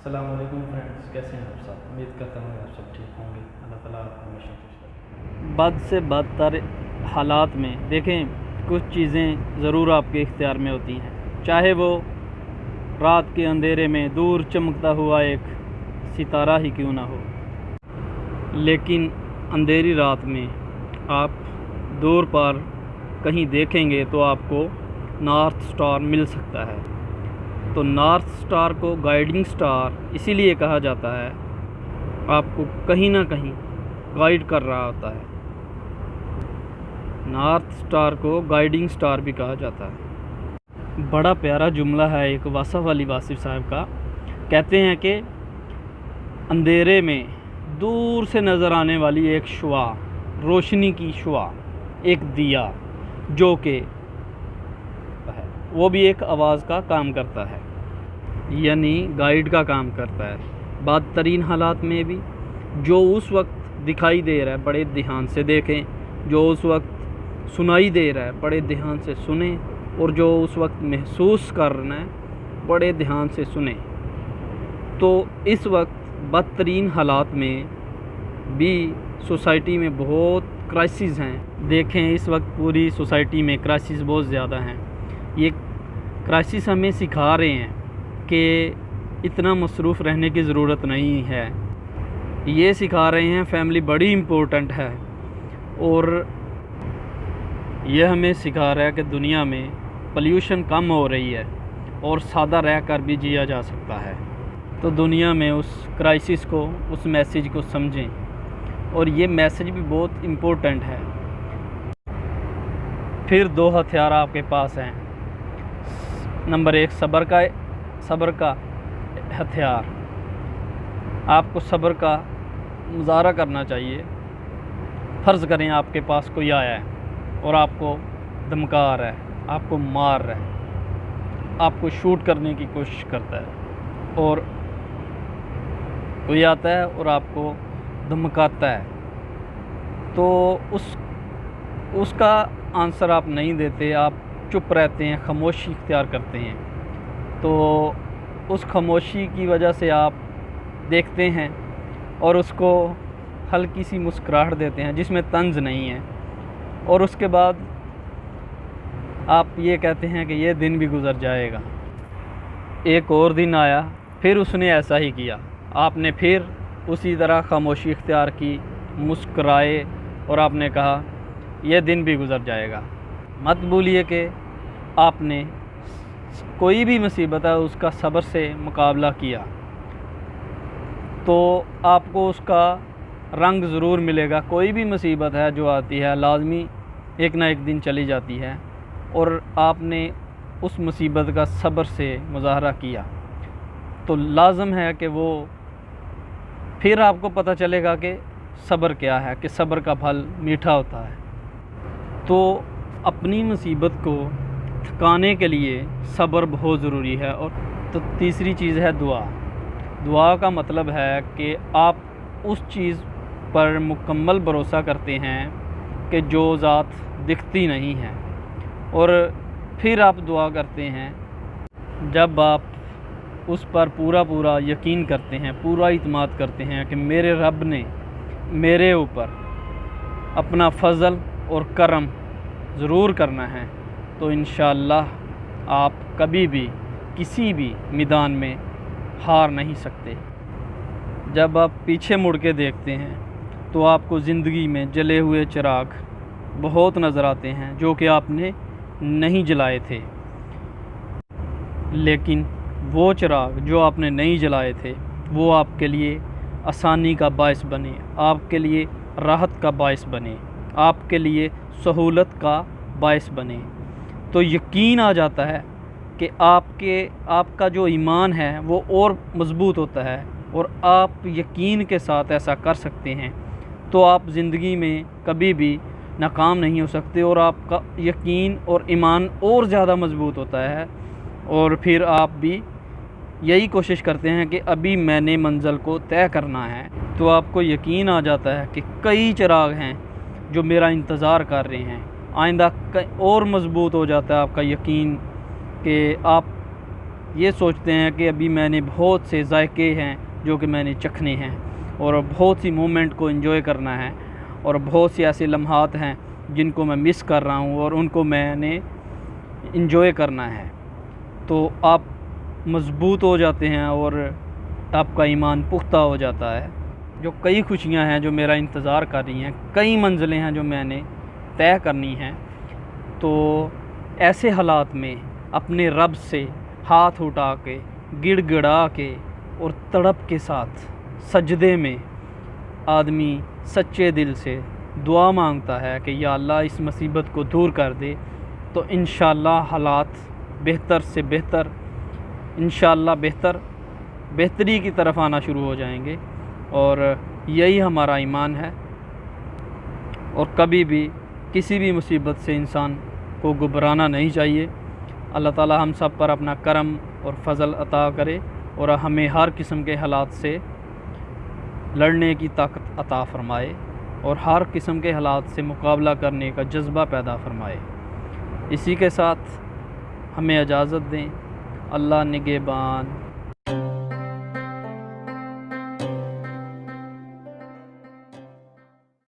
السلام علیکم فرینڈس، کیسے ہیں آپ سب؟ امید کرتا ہوں آپ سب ٹھیک ہوں گے۔ اللہ تعالیٰ آپ کو ہمیشہ خوش رکھے۔ بد سے بدتر حالات میں دیکھیں کچھ چیزیں ضرور آپ کے اختیار میں ہوتی ہیں، چاہے وہ رات کے اندھیرے میں دور چمکتا ہوا ایک ستارہ ہی کیوں نہ ہو، لیکن اندھیری رات میں آپ دور پر کہیں دیکھیں گے تو آپ کو نارتھ سٹار مل سکتا ہے۔ تو نارتھ سٹار کو گائیڈنگ سٹار اسی لیے کہا جاتا ہے، آپ کو کہیں نہ کہیں گائیڈ کر رہا ہوتا ہے۔ نارتھ سٹار کو گائیڈنگ سٹار بھی کہا جاتا ہے۔ بڑا پیارا جملہ ہے ایک واصف علی واصف صاحب کا، کہتے ہیں کہ اندھیرے میں دور سے نظر آنے والی ایک شعاع، روشنی کی شعاع، ایک دیا جو کہ ہے وہ بھی ایک آواز کا کام کرتا ہے، یعنی گائیڈ کا کام کرتا ہے۔ بدترین حالات میں بھی جو اس وقت دکھائی دے رہا ہے بڑے دھیان سے دیکھیں، جو اس وقت سنائی دے رہا ہے بڑے دھیان سے سنیں، اور جو اس وقت محسوس کرنا ہے بڑے دھیان سے سنیں۔ تو اس وقت بدترین حالات میں بھی سوسائٹی میں بہت کرائسز ہیں۔ دیکھیں اس وقت پوری سوسائٹی میں کرائسز بہت زیادہ ہیں۔ یہ کرائسز ہمیں سکھا رہے ہیں کہ اتنا مصروف رہنے کی ضرورت نہیں ہے، یہ سکھا رہے ہیں فیملی بڑی امپورٹنٹ ہے، اور یہ ہمیں سکھا رہا ہے کہ دنیا میں پلیوشن کم ہو رہی ہے اور سادہ رہ کر بھی جیا جا سکتا ہے۔ تو دنیا میں اس کرائسس کو، اس میسیج کو سمجھیں، اور یہ میسیج بھی بہت امپورٹنٹ ہے۔ پھر دو ہتھیار آپ کے پاس ہیں۔ نمبر ایک صبر کا ہتھیار۔ آپ کو صبر کا مظاہرہ کرنا چاہیے۔ فرض کریں آپ کے پاس کوئی آیا ہے اور آپ کو دھمکا رہا ہے، آپ کو مار رہا ہے، آپ کو شوٹ کرنے کی کوشش کرتا ہے، اور کوئی آتا ہے اور آپ کو دھمکاتا ہے، تو اس کا آنسر آپ نہیں دیتے، آپ چپ رہتے ہیں، خاموشی اختیار کرتے ہیں۔ تو اس خاموشی کی وجہ سے آپ دیکھتے ہیں اور اس کو ہلکی سی مسکراہٹ دیتے ہیں جس میں طنز نہیں ہے، اور اس کے بعد آپ یہ کہتے ہیں کہ یہ دن بھی گزر جائے گا۔ ایک اور دن آیا، پھر اس نے ایسا ہی کیا، آپ نے پھر اسی طرح خاموشی اختیار کی، مسکرائے، اور آپ نے کہا یہ دن بھی گزر جائے گا۔ مت بھولیے کہ آپ نے کوئی بھی مصیبت ہے اس کا صبر سے مقابلہ کیا تو آپ کو اس کا رنگ ضرور ملے گا۔ کوئی بھی مصیبت ہے جو آتی ہے لازمی ایک نہ ایک دن چلی جاتی ہے، اور آپ نے اس مصیبت کا صبر سے مظاہرہ کیا تو لازم ہے کہ وہ پھر آپ کو پتہ چلے گا کہ صبر کیا ہے، کہ صبر کا پھل میٹھا ہوتا ہے۔ تو اپنی مصیبت کو تھکانے کے لیے صبر بہت ضروری ہے۔ اور تو تیسری چیز ہے دعا۔ دعا کا مطلب ہے کہ آپ اس چیز پر مکمل بھروسہ کرتے ہیں کہ جو ذات دکھتی نہیں ہے، اور پھر آپ دعا کرتے ہیں۔ جب آپ اس پر پورا یقین کرتے ہیں، پورا اعتماد کرتے ہیں کہ میرے رب نے میرے اوپر اپنا فضل اور کرم ضرور کرنا ہے، تو انشاءاللہ آپ کبھی بھی کسی بھی میدان میں ہار نہیں سکتے۔ جب آپ پیچھے مڑ کے دیکھتے ہیں تو آپ کو زندگی میں جلے ہوئے چراغ بہت نظر آتے ہیں جو کہ آپ نے نہیں جلائے تھے، لیکن وہ چراغ جو آپ نے نہیں جلائے تھے وہ آپ کے لیے آسانی کا باعث بنے، آپ کے لیے راحت کا باعث بنے، آپ کے لیے سہولت کا باعث بنے۔ تو یقین آ جاتا ہے کہ آپ کا جو ایمان ہے وہ اور مضبوط ہوتا ہے، اور آپ یقین کے ساتھ ایسا کر سکتے ہیں تو آپ زندگی میں کبھی بھی ناکام نہیں ہو سکتے، اور آپ کا یقین اور ایمان اور زیادہ مضبوط ہوتا ہے، اور پھر آپ بھی یہی کوشش کرتے ہیں کہ ابھی میں نے منزل کو طے کرنا ہے۔ تو آپ کو یقین آ جاتا ہے کہ کئی چراغ ہیں جو میرا انتظار کر رہے ہیں۔ آئندہ اور مضبوط ہو جاتا ہے آپ کا یقین کہ آپ یہ سوچتے ہیں کہ ابھی میں نے بہت سے ذائقے ہیں جو کہ میں نے چکھنے ہیں، اور بہت سی مومنٹ کو انجوائے کرنا ہے، اور بہت سے ایسے لمحات ہیں جن کو میں مس کر رہا ہوں اور ان کو میں نے انجوائے کرنا ہے۔ تو آپ مضبوط ہو جاتے ہیں اور آپ کا ایمان پختہ ہو جاتا ہے۔ جو کئی خوشیاں ہیں جو میرا انتظار کر رہی ہیں، کئی منزلیں ہیں جو میں نے طے کرنی ہیں، تو ایسے حالات میں اپنے رب سے ہاتھ اٹھا کے، گڑ گڑا کے اور تڑپ کے ساتھ سجدے میں آدمی سچے دل سے دعا مانگتا ہے کہ یا اللہ اس مصیبت کو دور کر دے، تو انشاءاللہ حالات بہتر سے بہتر، انشاءاللہ بہتری کی طرف آنا شروع ہو جائیں گے، اور یہی ہمارا ایمان ہے۔ اور کبھی بھی کسی بھی مصیبت سے انسان کو گھبرانا نہیں چاہیے۔ اللہ تعالی ہم سب پر اپنا کرم اور فضل عطا کرے اور ہمیں ہر قسم کے حالات سے لڑنے کی طاقت عطا فرمائے اور ہر قسم کے حالات سے مقابلہ کرنے کا جذبہ پیدا فرمائے۔ اسی کے ساتھ ہمیں اجازت دیں۔ اللہ نگہبان۔